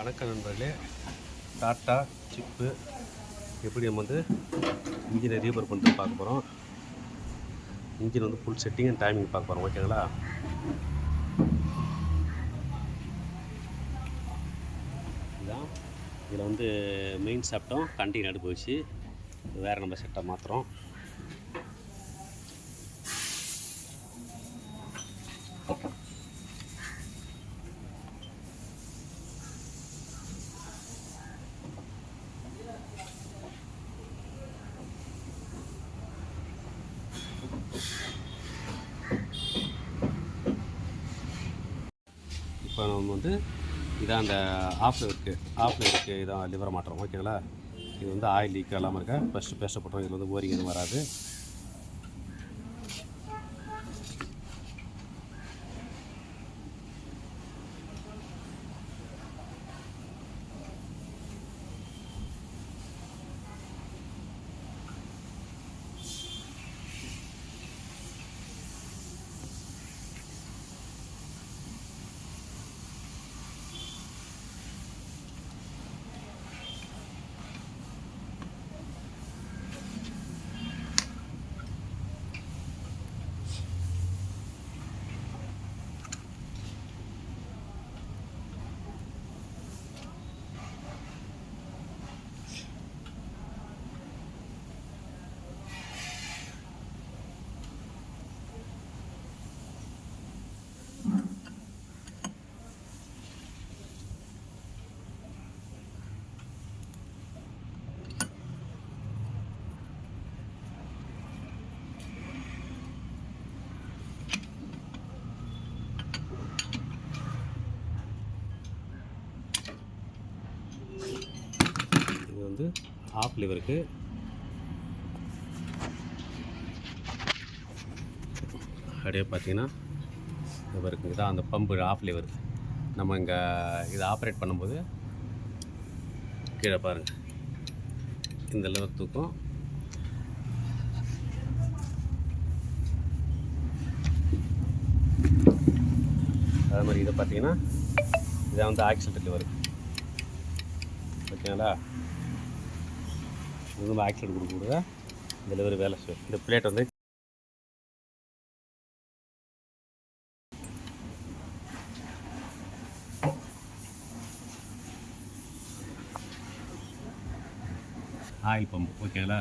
வணக்கம் நண்பர்களே. Tata chip எப்படி நம்ம இன்ஜினை ரீபர் பண்ணிட்டு பார்க்க போகிறோம். Engine full setting and timing பார்க்க போகிறோம். ஓகேங்களா? இதுதான் இதில் மெயின் சாப்பிட்டோம் கண்டிங் நடு போயிடுச்சு. வேறு நம்ம செட்டை மாற்றுறோம். இப்போ நம்ம இதான் அந்த ஆஃபில் இருக்குது இதான் லிவரை மாட்டுறோம். ஓகேங்களா? இது ஆயில் லீக் இல்லாமல் இருக்க ஃபஸ்ட்டு பேசப்பட்டோம். இதில் ஓரிங் எதுவும் வராது. இது ஆஃப் லிவருக்கு அப்படியே பார்த்தீங்கன்னா இவருக்கு இதான் அந்த பம்பு ஆஃப் லிவர். நம்ம இங்கே இதை ஆப்ரேட் பண்ணும்போது கீழே பாருங்கள், இந்த லிவர் தூக்கும். அதே மாதிரி இதை பார்த்தீங்கன்னா இதை ஆக்சிலேட்டர் லிவர். ஓகேங்களா? இது ஆக்சிலேட்டர் கொடுக்க இந்த லிவர் வேலை செய்யும். இந்த பிளேட் ஆயில் பம்பு. ஓகேங்களா?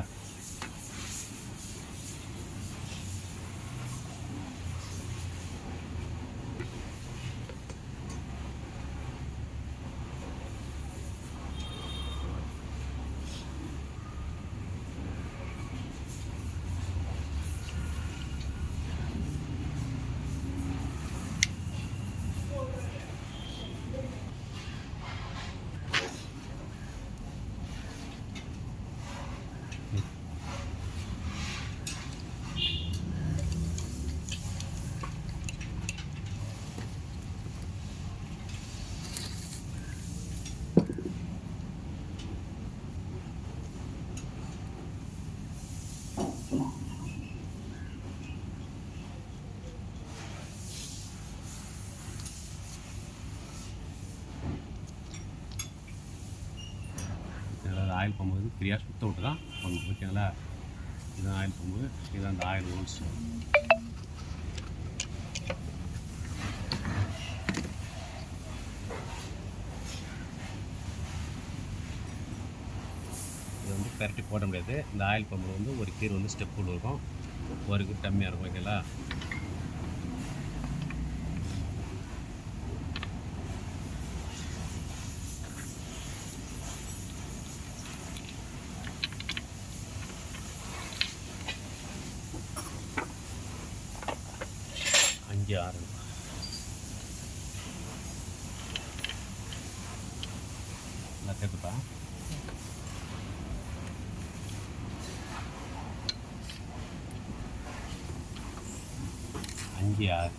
ஆயில் பம்பு ஃப்ரீயாக சுத்த விட்டு தான் பண்ணும். ஓகேங்களா? இதுதான் ஆயில் பம்பு. இதுதான் அந்த ஆயில் ஹோல்ஸ். இது பெரட்டி போட முடியாது. இந்த ஆயில் பம்பில் ஒரு கீர் ஸ்டெப் உள்ள இருக்கும், ஒரு கீர் கம்மியாக இருக்கும். ஓகேங்களா? ஆறு சேர்த்துப்பா. 5 6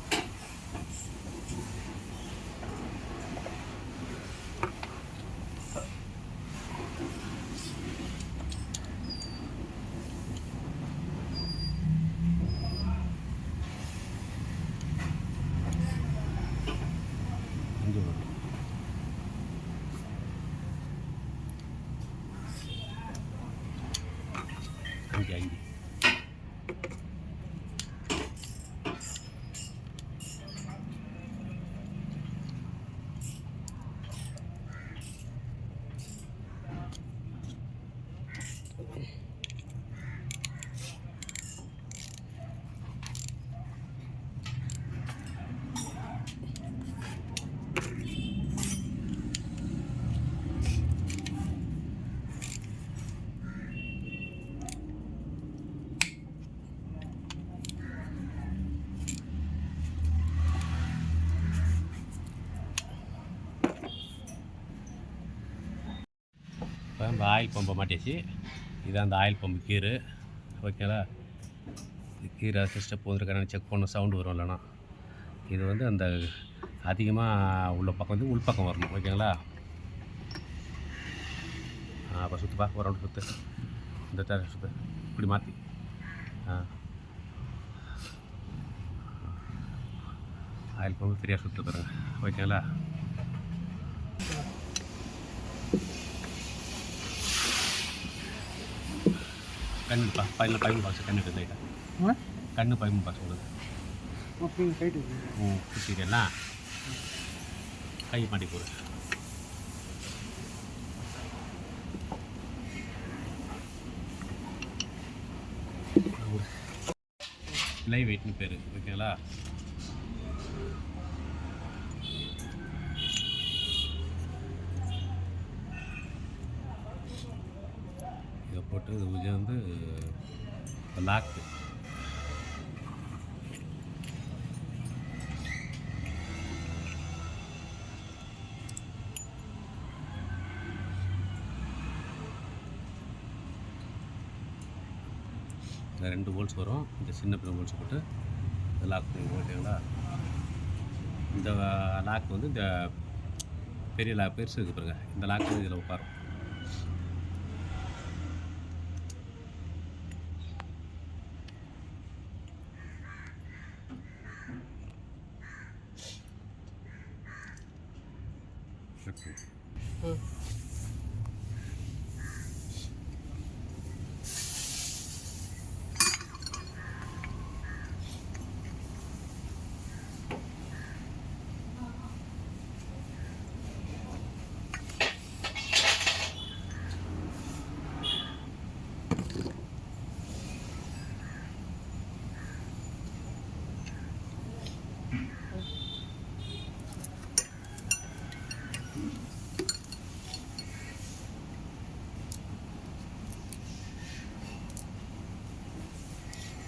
5 அஞ்சு. இப்போ நம்ம ஆயில் பம்பை மாட்டியாச்சு. இதான் அந்த ஆயில் பம்பு கீரு. ஓகேங்களா? கீரை ஸ்டெப் வந்துருக்கானு செக் பண்ணணும், சவுண்டு வரும். இல்லைனா இது வந்து அந்த அதிகமாக உள்ள பக்கம் வந்து உள்பக்கம் வரணும். ஓகேங்களா? அப்போ சுற்றுப்பா, ஒரு ரவுண்டு சுற்று, இந்த தர சுற்று, இப்படி மாற்றி ஆயில் பம்பு ஃப்ரீயாக சுற்று தருங்க. ஓகேங்களா? கண்ணுப்பா, பதினொன்று பாக்ஸ் கண்ணு லைட்டாக கண்ணு 13 பாக்ஸ் கொடுங்க. குத்திக்கலாம், கை மாட்டி போடு. லைவ் வெயிட்னு பேர். ஓகேங்களா? இதை போட்டு இது வந்து லாக்கு. இதில் 2 ஹோல்ஸ் வரும். இந்த சின்ன பெரிய ஹோல்ஸ் போட்டு இந்த லாக் பண்ணி. ஓகேங்களா? இந்த லாக் வந்து இந்த பெரிய லாக் பெருசு இருக்குது பாருங்க. இந்த லாக் வந்து இதில் உட்காரும்.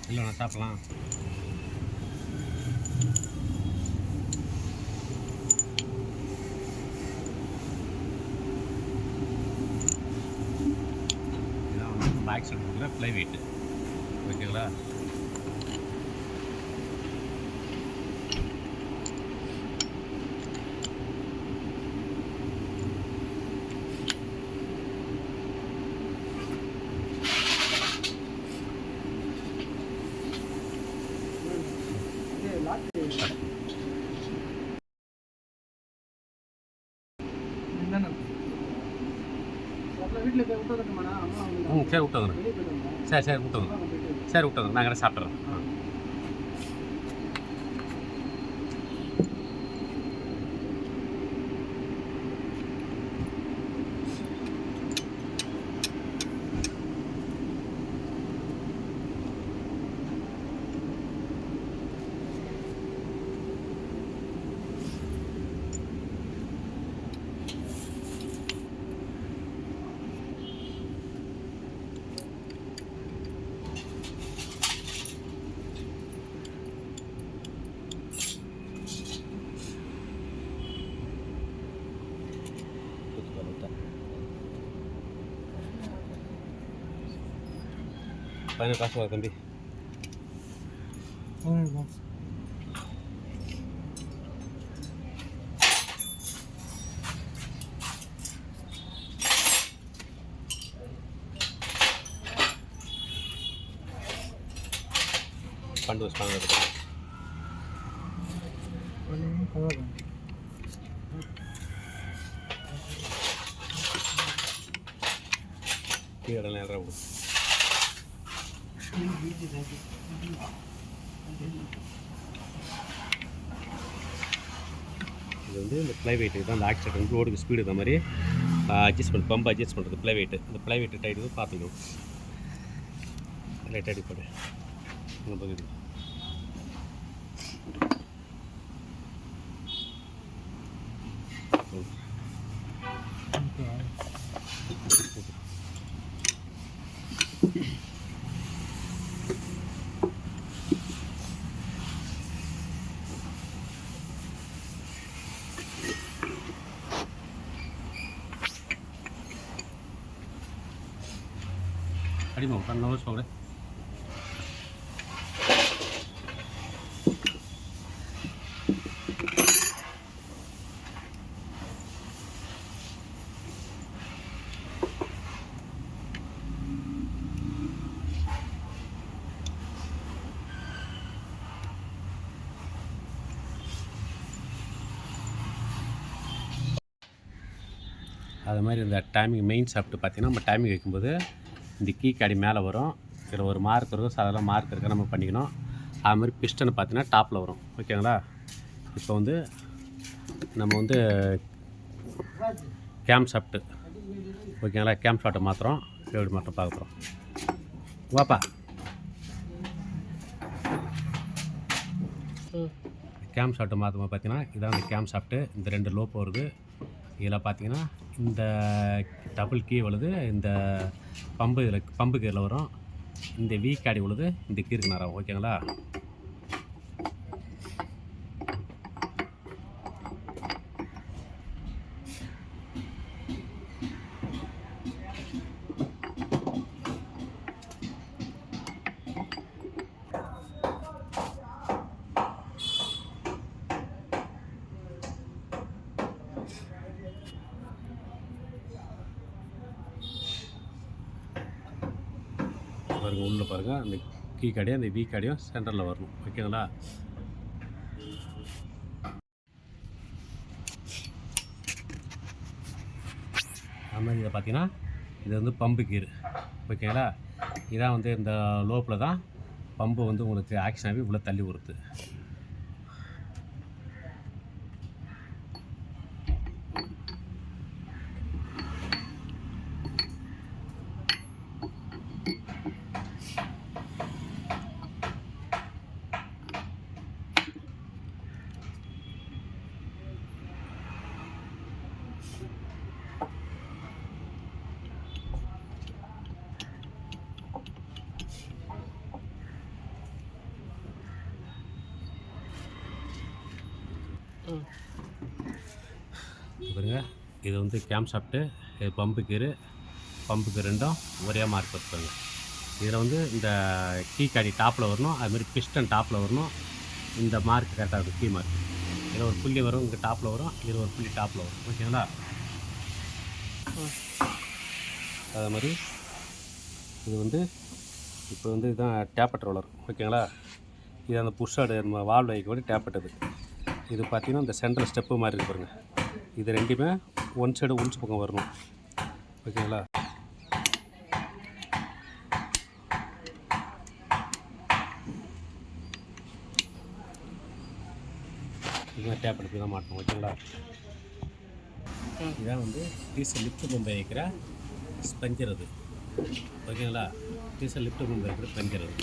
இல்லை நான் சாப்பிட்லாம். இதான் வந்து பேக் சைடு கொடுக்குற ப்ளை வெயிட்டு. ஓகேங்களா? சரி விட்டுங்க. சரி விட்டுங்க. சரி விட்டுங்க. நாங்கள் சாப்பிட்றோம். பையனை காசு வா தம்பி. பண்டு வச்சுட்டாங்க. கீழே நேரம் இது வந்து இந்த ப்ளை வெயிட்டுக்கு தான் அந்த ஆக்சிடென்ட் வந்து ரோடுக்கு ஸ்பீடு இந்த மாதிரி அட்ஜஸ்ட் பண்ணி பம்பு அட்ஜஸ்ட் பண்ணுறது ப்ளை வெயிட்டு. இந்த ப்ளை வெயிட்டு டைட்டு பார்த்துக்கணும். லைட் அடிப்படு இந்த பகுதி அடிமா பண்ண சொல்கிறேன். அது மாதிரி இந்த டைமிங் மெயின் சாப்பிட்டு பார்த்தீங்கன்னா நம்ம டைமிங் வைக்கும்போது இந்த கீ காடி மேலே வரும். இதில் ஒரு மார்க் இருக்கும். அதெல்லாம் மார்க் இருக்க நம்ம பண்ணிக்கணும். அது மாதிரி பிஸ்டனை பார்த்தீங்கன்னா டாப்பில் வரும். ஓகேங்களா? இப்போ வந்து நம்ம வந்து கேம் சாப்பிட்டு ஓகேங்களா? கேம் ஷாட்டை மாத்திரம் எப்படி மாத்திரம் பார்க்க போகிறோம். வாப்பா கேம் ஷாட்டை மாற்றமாக பார்த்தீங்கன்னா இதான் அந்த கேம் சாப்பிட்டு இந்த 2 லோப் வருது. இதில் பார்த்தீங்கன்னா இந்த டபுள் கீ உள்ளது. இந்த பம்பு இதில் பம்பு கீரில் வரும். இந்த வீ காடி உள்ளது இந்த கீருக்கு நேரம். ஓகேங்களா? பாருங்கள் உள்ளே பாருங்கள் அந்த கீ காடியும் அந்த வீ காடியும் சென்டரில் வரணும். ஓகேங்களா? அது மாதிரி இதை பார்த்தீங்கன்னா இது வந்து பம்பு கீரு. ஓகேங்களா? இதான் வந்து இந்த லோப்பில் தான் பம்பு வந்து உங்களுக்கு ஆக்ஷன் ஆகி உள்ளே தள்ளி வருது. பாருங்க இது வந்து கேம் சாப்பிட்டு இது பம்பு கீரு ரெண்டும் ஒரே மார்க் வச்சுப்பாங்க. இதில் வந்து இந்த கீ காடி டாப்பில் வரணும். அதுமாதிரி பிஸ்டன் டாப்பில் வரணும். இந்த மார்க் கரெக்டாக இருக்கும். கீ மார்க் இதில் ஒரு புள்ளி வரும். இங்கே டாப்பில் வரும். இதில் ஒரு புள்ளி டாப்பில் வரும். ஓகேங்களா? அது மாதிரி இது வந்து இப்போ வந்து இதுதான் டேப்பட் ரோலர். ஓகேங்களா? இது அந்த புஷ்ஷாடு நம்ம வால் வைக்க டேப்பட்டது. இது பார்த்திங்கன்னா இந்த சென்ட்ரல் ஸ்டெப்பு மாதிரி இருக்கு பாருங்கள். இது ரெண்டுமே ஒன் சைடு உள்ச்சு பக்கம் வரணும். ஓகேங்களா? இதுதான் டேப் எடுத்து தான் மாட்டணும். ஓகேங்களா? இதான் வந்து டீசல் லிஃப்ட் பம்பை வைக்கிற ஸ்பஞ்சர் அது. ஓகேங்களா? டீசல் லிஃப்ட் பம்பை வைக்கிற ஸ்பஞ்சர் அது.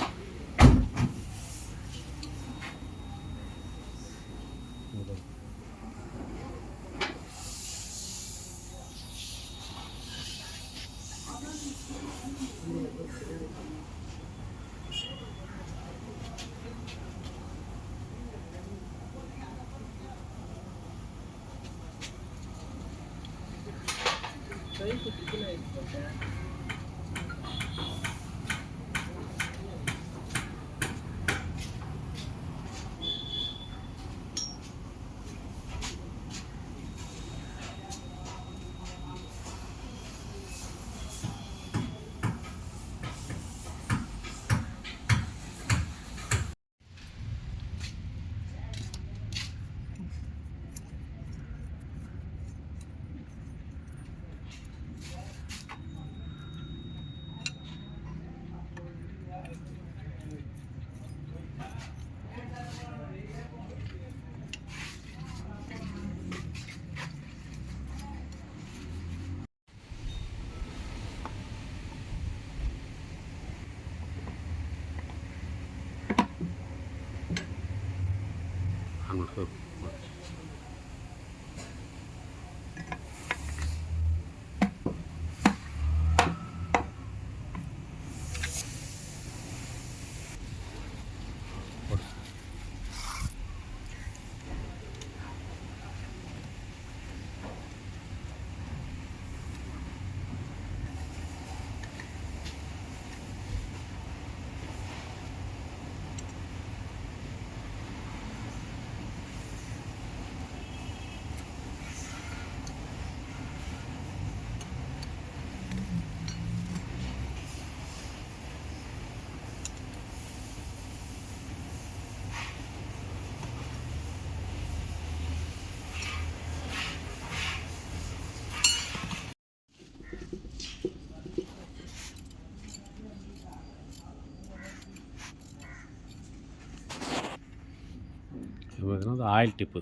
இது ஆயில் டிப்பு.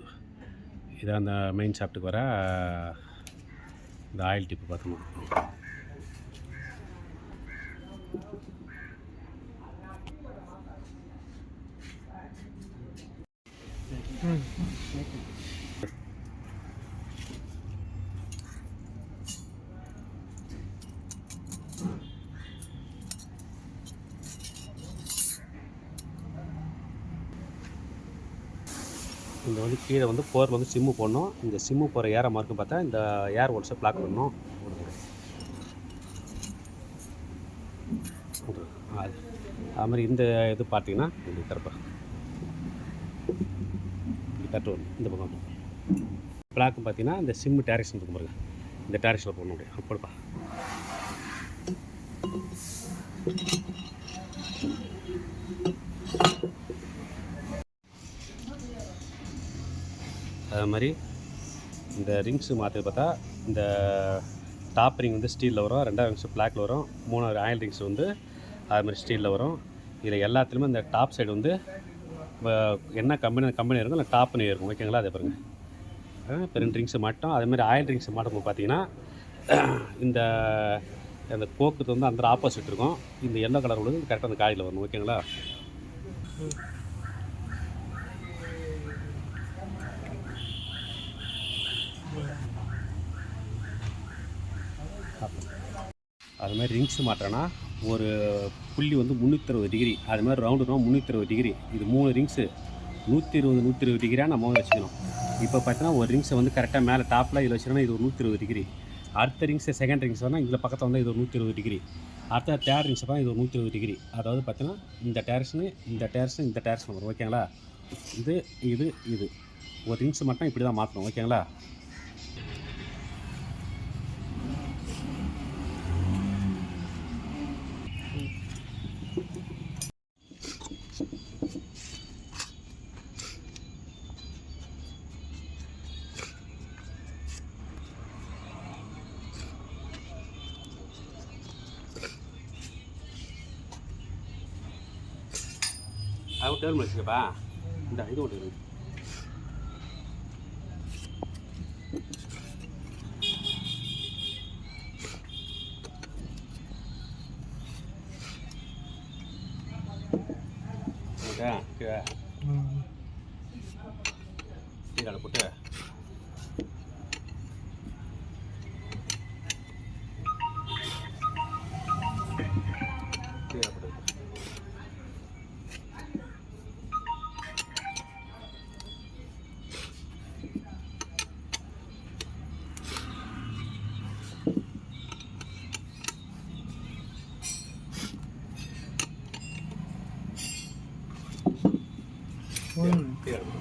இதை அந்த மெயின் ஷாஃப்ட்டுக்கு வர இந்த ஆயில் டிப்பு பார்த்தோம்னா இங்கே வந்து கீழே வந்து போரில் வந்து சிம்மு போடணும். இந்த சிம்மு போகிற ஏற மார்க்கு பார்த்தா இந்த ஏர் ஹோல்ஸை பிளாக் பண்ணணும். அது மாதிரி இந்த இது பார்த்தீங்கன்னா இப்படி கரெக்டாக இப்படி கரெக்ட் வரும். இந்த பக்கம் பிளாக்கு பார்த்தீங்கன்னா இந்த சிம்மு டேரக்ஷன் இருக்கும் பாருங்க, இந்த டேரக்ஷனில் போடணும். அப்படியே அப்படிப்பா. அது மாதிரி இந்த ரிங்ஸு மாற்றி பார்த்தா இந்த டாப் ரிங் வந்து ஸ்டீலில் வரும், ரெண்டாவது ரிங்ஸு பிளாக்கில் வரும், மூணாவது ஆயில் ரிங்ஸ் வந்து அது மாதிரி ஸ்டீலில் வரும். இதில் எல்லாத்துலேயுமே இந்த டாப் சைடு வந்து என்ன கம்பெனி இருக்கும் இல்லை டாப்னு இருக்கும். ஓகேங்களா? அதே பாருங்கள், இப்போ 2 ரிங்ஸு மாட்டோம். அதேமாதிரி ஆயில் ரிங்ஸு மாட்டும்போது பார்த்தீங்கன்னா இந்த அந்த கோக்குக்கு வந்து அந்த ஆப்போசிட் இருக்கும். இந்த எல்லோ கலர் உள்ளது கரெக்டாக அந்த காயில் வரணும். ஓகேங்களா? அது மாதிரி ரிங்ஸு மாட்டுறேன்னா ஒரு புள்ளி வந்து 360 டிகிரி, அது மாதிரி ரவுண்டுனா 360 டிகிரி. இது 3 ரிங்ஸு 120 டிகிரியாக நம்ம வந்து வச்சுக்கணும். இப்போ பார்த்தீங்கன்னா ஒரு ரிங்ஸை வந்து கரெக்டாக மேலே டாப்பில் இதில் வச்சுக்கணும். இது ஒரு 120 டிகிரி. அடுத்த ரிங்ஸு செகண்ட் ரிங்ஸ் வேணால் இதில் பக்கத்தில் வந்து இது ஒரு 120 டிகிரி. அடுத்த தேர்ட் ரிங்ஸ் தான் இது ஒரு 120 டிகிரி. அதாவது பார்த்தீங்கன்னா இந்த டேரக்ஷன் வரும். ஓகேங்களா? இது ஒரு ரிங்ஸ் மட்டும் இப்படி தான் மாற்றணும். ஓகேங்களா? அது டேர்ம் வச்சுக்கப்பா. இந்த இது ஒன்று இருக்குது. கீழே போட்டு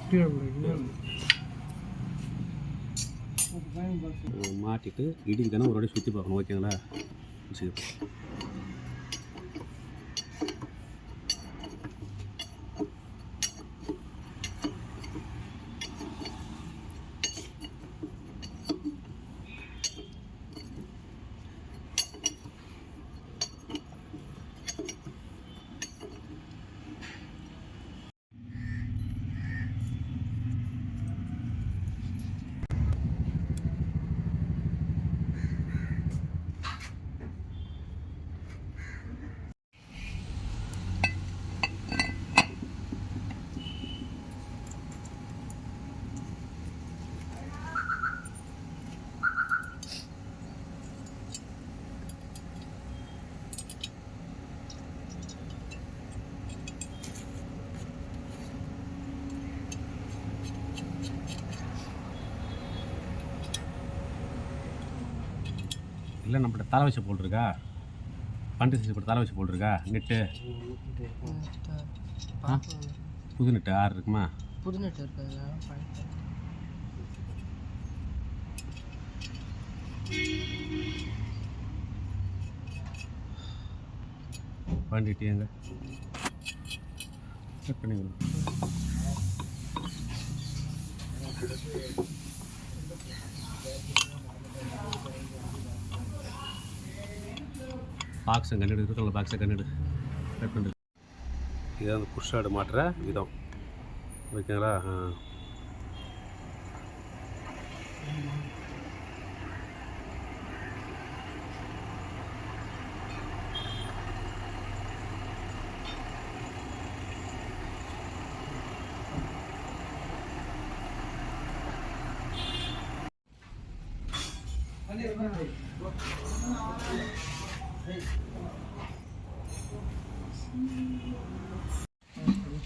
கீழே போட்டு மாட்டிட்டு இடிக்கு தானே ஒரு வாட்டி சுற்றி பார்க்கணும். ஓகேங்களா? சரி. இல்லை நம்மகிட்ட தலை வச்சு போட்டிருக்கா, பண்டு சைஸ் போட்டு தலை வச்சு போட்டிருக்கா நெட்டு. புது நெட்டு 6 இருக்குமா? புது நெட்டு இருக்குதுங்க. பண்ணிட்டியாங்க செக் பண்ணி பாக்ஸை கண்டுடு, இருக்கிற பாக்ஸை கண்டுடு கட் பண்ணு. இதான் அந்த புஷ்ஷாடு மாட்டுற விதம், ஓகேங்களா?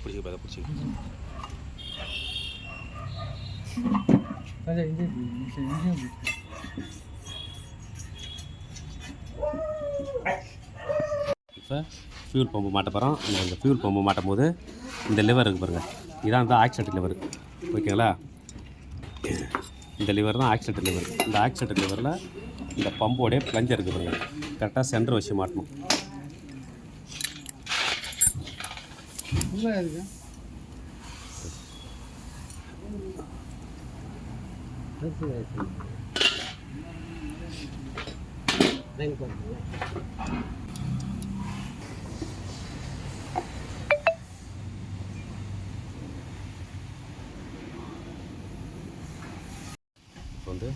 பிடிச்சி பார்த்தா பிடிச்சி இப்போ ஃபியூல் பம்பு மாட்ட போகிறோம். இந்த ஃபியூல் பம்பு மாட்டும் போது இந்த லிவர் இருக்குது பாருங்கள், இதான் தான் ஆக்சிலேட்டர் லிவர், ஓகேங்களா? இந்த லிவர் தான் ஆக்சிலேட்டர் லிவர். இந்த ஆக்சிலேட்டர் லிவரில் இந்த பம்போடைய ப்ளஞ்சர் இருக்குது பாருங்கள், கரெக்டாக சென்டர் வச்சு மாட்டணும். இப்போ வந்து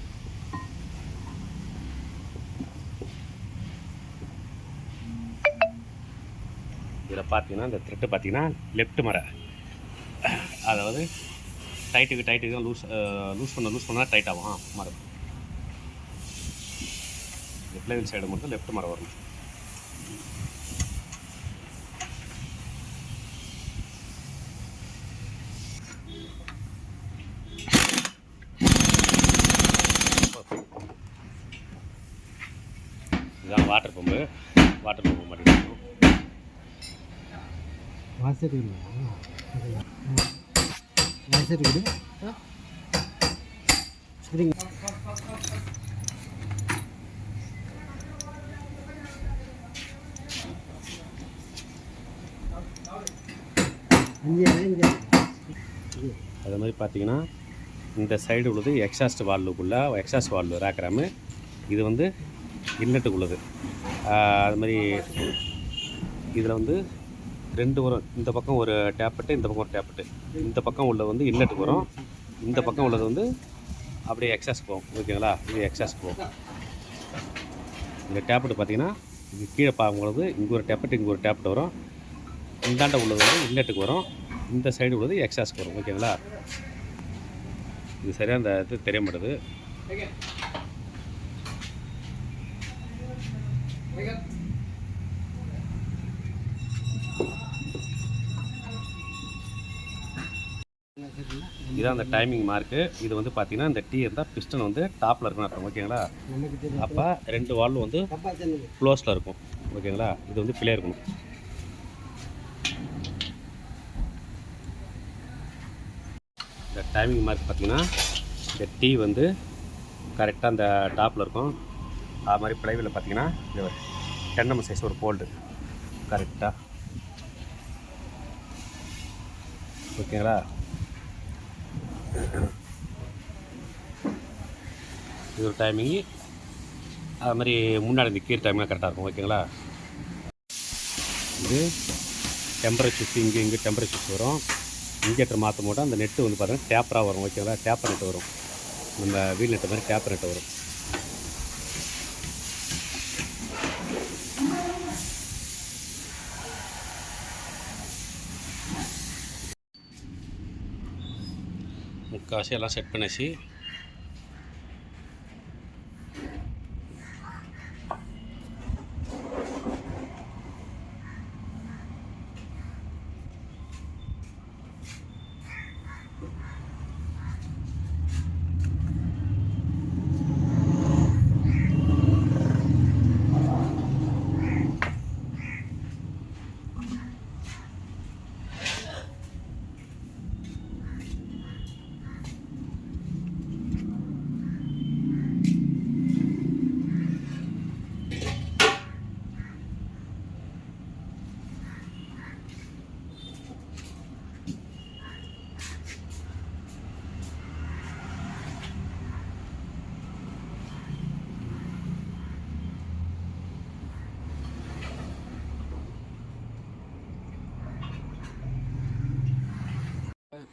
இதில் பார்த்தீங்கன்னா இந்த த்ரெட்டு பார்த்தீங்கன்னா லெஃப்ட் மர, அதாவது டைட்டுக்கு தான் லூஸ் பண்ணால் டைட் ஆகும் மரம். ஃப்ளைவில் சைடு மட்டும் லெஃப்ட் மரம் வரும். இதுதான் வாட்டர் பம்பு மாட்டிருக்கோம். வாசர் அது மாதிரி பார்த்தீங்கன்னா இந்த சைடு உள்ளது எக்ஸாஸ்ட் வால்வு ரேக்ராமு, இது வந்து இன்லெட்டுக்குள்ளது. அது மாதிரி இதில் வந்து 2 வரும். இந்த பக்கம் ஒரு டேப்பட்டு, இந்த பக்கம் ஒரு டேப்பட்டு. இந்த பக்கம் உள்ளது வந்து இன்லெட்டுக்கு வரும், இந்த பக்கம் உள்ளது வந்து அப்படியே எக்ஸாஸ்ட் போகும், ஓகேங்களா? இது எக்ஸாஸ்ட் போகும். இந்த டேப்பட்டு பார்த்தீங்கன்னா இது கீழே பார்க்கும்போது இங்கே ஒரு டேப்பட்டு, இங்கே ஒரு டேப்பட்டு வரும். இந்தாண்ட உள்ளது வந்து இன்லெட்டுக்கு வரும், இந்த சைடு உள்ளது எக்ஸாஸ்ட் வரும், ஓகேங்களா? இது சரியாக அந்த இது தெரிய மாட்டேது. இதான் அந்த டைமிங் மார்க்கு. இது வந்து பார்த்தீங்கன்னா இந்த டீ இருந்தால் பிஸ்டன் வந்து டாப்பில் இருக்குன்னு அர்த்தம், ஓகேங்களா? அப்போ 2 வால்வு வந்து க்ளோஸில் இருக்கும், ஓகேங்களா? இது வந்து பிளே இருக்கணும். இந்த டைமிங் மார்க் பார்த்தீங்கன்னா இந்த டீ வந்து கரெக்டாக அந்த டாப்பில் இருக்கும். அது மாதிரி பிளைவில் பார்த்தீங்கன்னா இது 10 mm சைஸ் ஒரு போல்டு கரெக்டாக, ஓகேங்களா? இது ஒரு டைமிங்கு. அது மாதிரி முன்னாடி இந்த கீழ் டைமிங்காக கரெக்டாக இருக்கும், ஓகேங்களா? இது டெம்பரேச்சர் இங்கே டெம்பரேச்சர் வரும். இன்ஜெக்டர் மாற்றும் போது அந்த நெட்டு வந்து பார்த்தீங்கன்னா டேப்பராக வரும், ஓகேங்களா? டேப்பர் நெட்டு வரும், நம்ம வீல் நெட்டு மாதிரி டேப்பர் நெட்டு வரும். முக்கால்வாசி எல்லாம் செட் பண்ணிச்சு.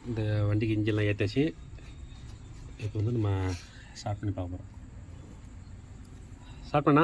இந்த வண்டிக்கு இன்ஜின்லாம் ஏற்றாச்சு. இப்போ வந்து நம்ம ஸ்டார்ட் பண்ணி பார்க்க போகிறோம். ஸ்டார்ட் பண்ணா